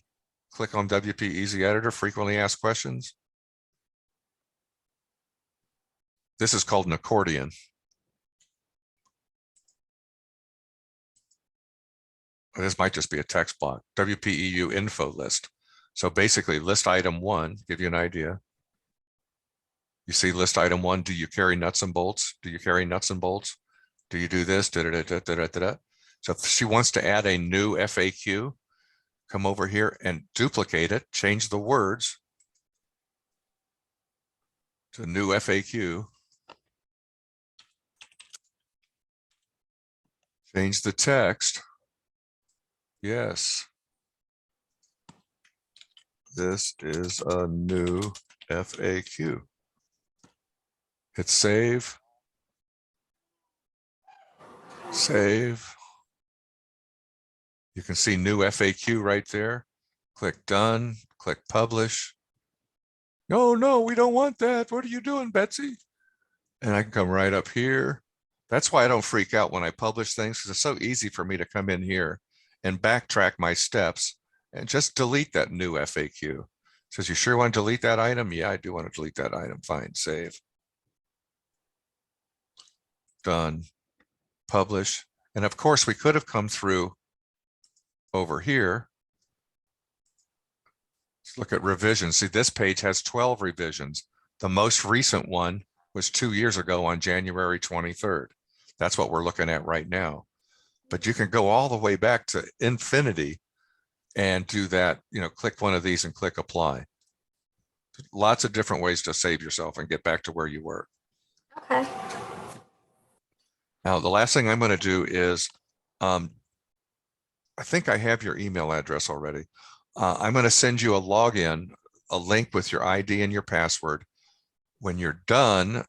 Click on WP Easy Editor, frequently asked questions. This is called an accordion. This might just be a text block. WPEU info list. So basically list item 1, give you an idea. You see list item 1, do you carry nuts and bolts? Do you carry nuts and bolts? Do you do this? Da, da, da, da, da, da, da. So if she wants to add a new FAQ, come over here and duplicate it, change the words to new FAQ. Change the text. Yes. This is a new FAQ. Hit save. Save. You can see new FAQ right there. Click done, click publish. No, we don't want that. What are you doing, Betsy? And I can come right up here. That's why I don't freak out when I publish things, because it's so easy for me to come in here and backtrack my steps and just delete that new FAQ. Says, you sure want to delete that item? Yeah, I do want to delete that item. Fine, save. Done. Publish. And of course, we could have come through over here. Let's look at revisions. See, this page has 12 revisions. The most recent one was 2 years ago on January 23rd. That's what we're looking at right now. But you can go all the way back to infinity and do that, you know, click one of these and click apply. Lots of different ways to save yourself and get back to where you were. Okay. Now, the last thing I'm going to do is, I think I have your email address already. I'm going to send you a login, a link with your ID and your password. When you're done,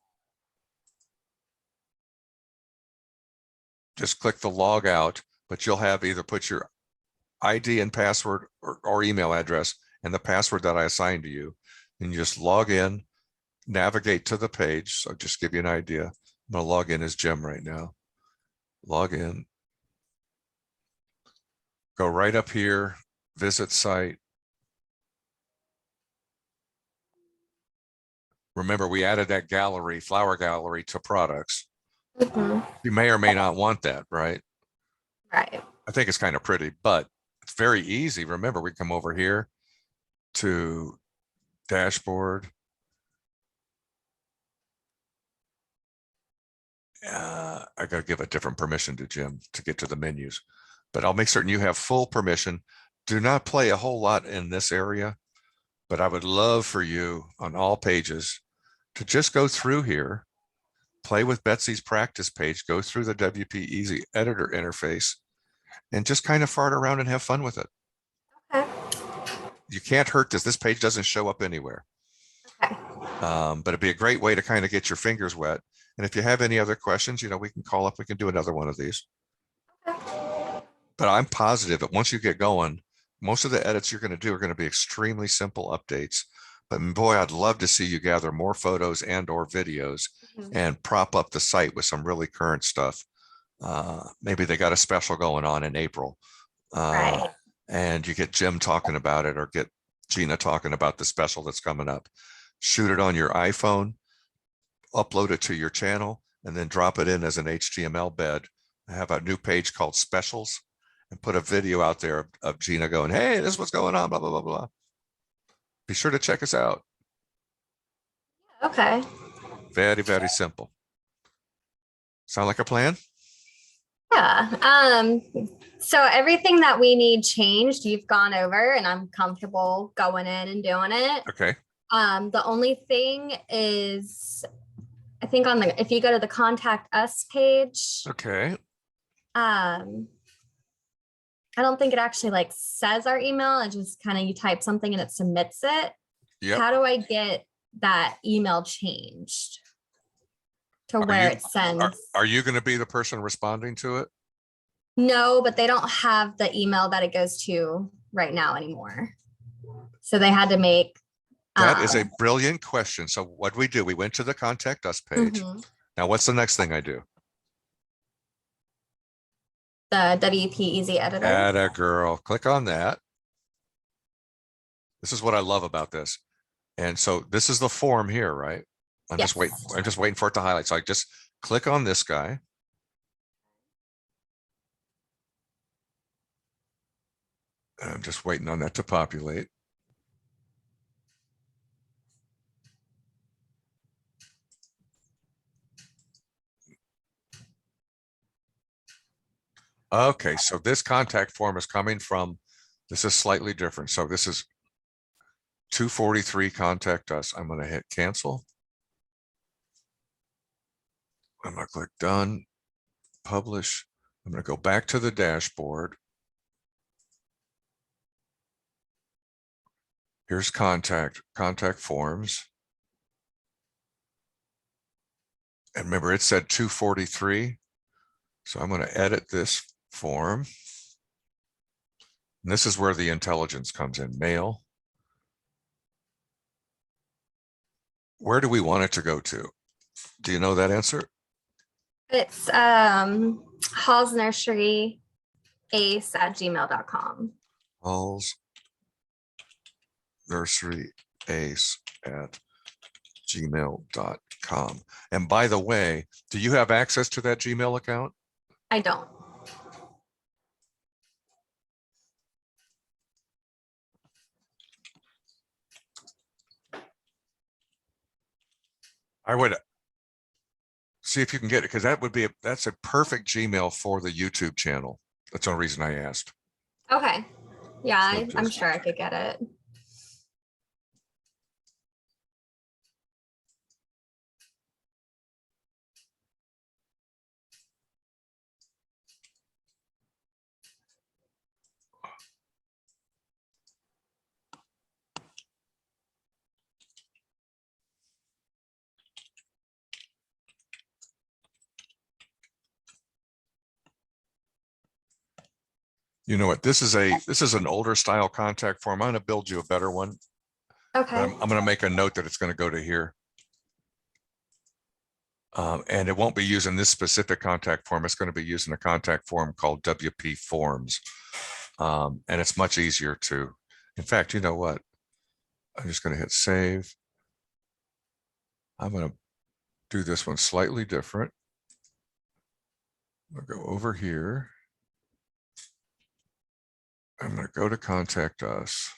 just click the log out, but you'll have either put your ID and password or email address and the password that I assigned to you, and you just log in, navigate to the page. So just give you an idea. I'm going to log in as Jim right now. Log in. Go right up here, visit site. Remember, we added that gallery, flower gallery, to products. You may or may not want that, right? Right. I think it's kind of pretty, but it's very easy. Remember, we come over here to dashboard. I got to give a different permission to Jim to get to the menus, but I'll make certain you have full permission. Do not play a whole lot in this area, but I would love for you on all pages to just go through here, play with Betsy's practice page, go through the WP Easy Editor interface, and just kind of fart around and have fun with it. Okay. You can't hurt this. This page doesn't show up anywhere. Okay. But it'd be a great way to kind of get your fingers wet. And if you have any other questions, you know, we can call up, we can do another one of these. Okay. But I'm positive that once you get going, most of the edits you're going to do are going to be extremely simple updates. But boy, I'd love to see you gather more photos and or videos Mhm. and prop up the site with some really current stuff. Maybe they got a special going on in April. Right. And you get Jim talking about it or get Gina talking about the special that's coming up. Shoot it on your iPhone, upload it to your channel, and then drop it in as an HTML bed. Have a new page called specials and put a video out there of Gina going, hey, this is what's going on, blah, blah, blah, blah. Be sure to check us out. Okay. Very, very simple. Sound like a plan? Yeah. So everything that we need changed, you've gone over and I'm comfortable going in and doing it. Okay. The only thing is, I think if you go to the contact us page, Okay. I don't think it actually like says our email. It just kind of, you type something and it submits it. Yep. How do I get that email changed to where it sends? Are you going to be the person responding to it? No, but they don't have the email that it goes to right now anymore. So they had to make. That is a brilliant question. So what we do, we went to the contact us page. Mhm. Now, what's the next thing I do? The WP Easy Editor. Add a girl. Click on that. This is what I love about this. And so this is the form here, right? I'm just waiting for it to highlight. So I just click on this guy. And I'm just waiting on that to populate. Okay, so this contact form is coming from, this is slightly different. So this is 243 contact us. I'm going to hit cancel. I'm going to click done, publish. I'm going to go back to the dashboard. Here's contact forms. And remember, it said 243. So I'm going to edit this form. And this is where the intelligence comes in, mail. Where do we want it to go to? Do you know that answer? It's Hall's Nursery ace@gmail.com. Hall's Nursery ace@gmail.com. And by the way, do you have access to that Gmail account? I don't. I would see if you can get it, because that's a perfect Gmail for the YouTube channel. That's the only reason I asked. Okay. Yeah, So I'm sure I could get it. You know what? This is an older style contact form. I'm going to build you a better one. Okay. I'm going to make a note that it's going to go to here. And it won't be using this specific contact form. It's going to be using a contact form called WP Forms. And it's much easier to, in fact, you know what? I'm just going to hit save. I'm going to do this one slightly different. I'll go over here. I'm going to go to contact us.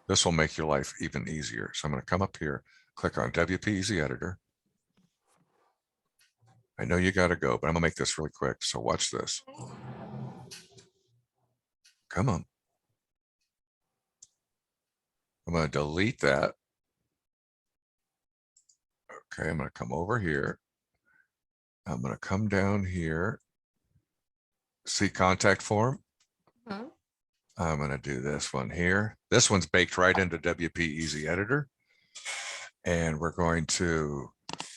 This will make your life even easier. So I'm going to come up here, click on WP Easy Editor. I know you got to go, but I'm going to make this really quick. So watch this. Come on. I'm going to delete that. Okay, I'm going to come over here. I'm going to come down here. See contact form. Mm-hmm. I'm going to do this one here. This one's baked right into WP Easy Editor. And we're going to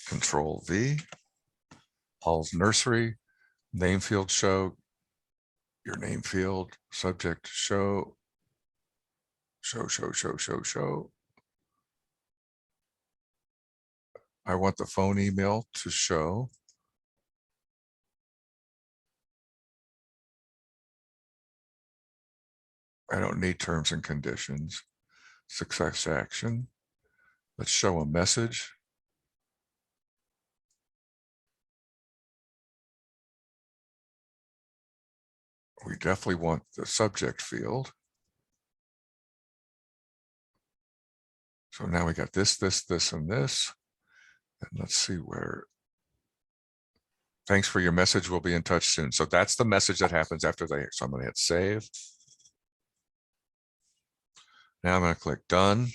Control V, Hall's Nursery, name field show, your name field, subject show, Show. I want the phone email to show. I don't need terms and conditions. Success action. Let's show a message. We definitely want the subject field. So now we got this, and this. And let's see where. Thanks for your message. We'll be in touch soon. So that's the message that happens after they. So I'm going to hit save. Now I'm going to click done.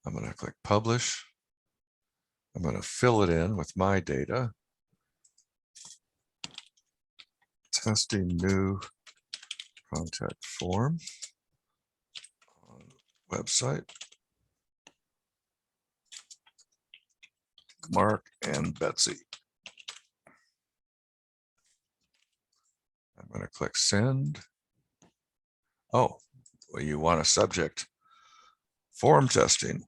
I'm going to click publish. I'm going to fill it in with my data. Testing new contact form on website. Mark and Betsy. I'm going to click send. Oh, well, you want a subject. Form testing.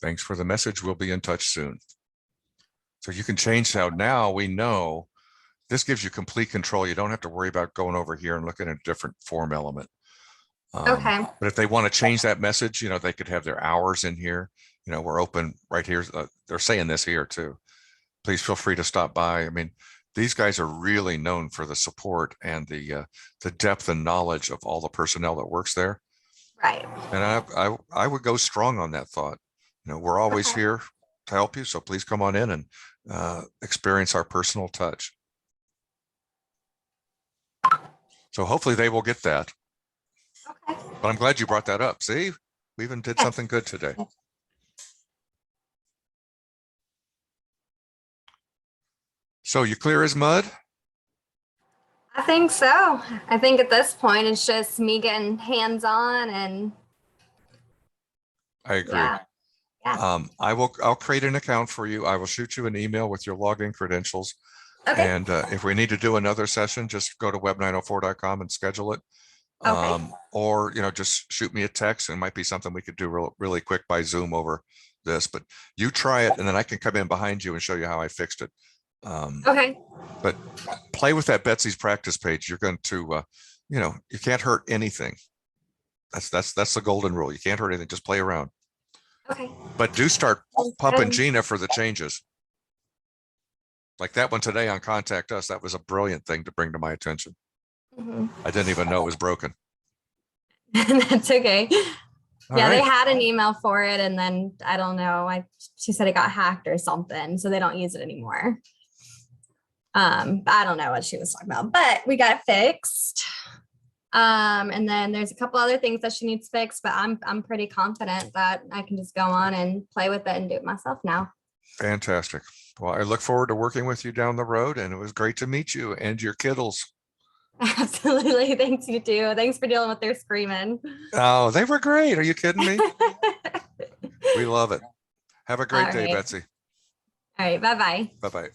Thanks for the message. We'll be in touch soon. So you can change how now we know this gives you complete control. You don't have to worry about going over here and looking at a different form element. Okay. But if they want to change that message, you know, they could have their hours in here. You know, we're open right here. They're saying this here too. Please feel free to stop by. I mean, these guys are really known for the support and the depth and knowledge of all the personnel that works there. Right. And I would go strong on that thought. You know, we're always here to help you. So please come on in and experience our personal touch. So hopefully they will get that. Okay. But I'm glad you brought that up. See, we even did something good today. So you clear as mud? I think so. I think at this point, it's just me getting hands-on and I agree. yeah. I'll create an account for you. I will shoot you an email with your login credentials. Okay. And if we need to do another session, just go to web904.com and schedule it. Okay. Or, you know, just shoot me a text. And it might be something we could do really quick by Zoom over this, but you try it and then I can come in behind you and show you how I fixed it. Okay. But play with that Betsy's practice page. You're going to, you know, you can't hurt anything. That's the golden rule. You can't hurt anything. Just play around. Okay. But do start pumping Gina for the changes. Like that one today on Contact Us. That was a brilliant thing to bring to my attention. Mm-hmm. I didn't even know it was broken. That's okay. All yeah, right. they had an email for it, and then I don't know. She said it got hacked or something, so they don't use it anymore. I don't know what she was talking about, but we got it fixed. And then there's a couple other things that she needs fixed, but I'm pretty confident that I can just go on and play with it and do it myself now. Fantastic. Well, I look forward to working with you down the road, and it was great to meet you and your kiddos. Absolutely. Thanks, you too. Thanks for dealing with their screaming. Oh, they were great. Are you kidding me? We love it. Have a great day, right. Betsy. All right. Bye-bye. Bye-bye.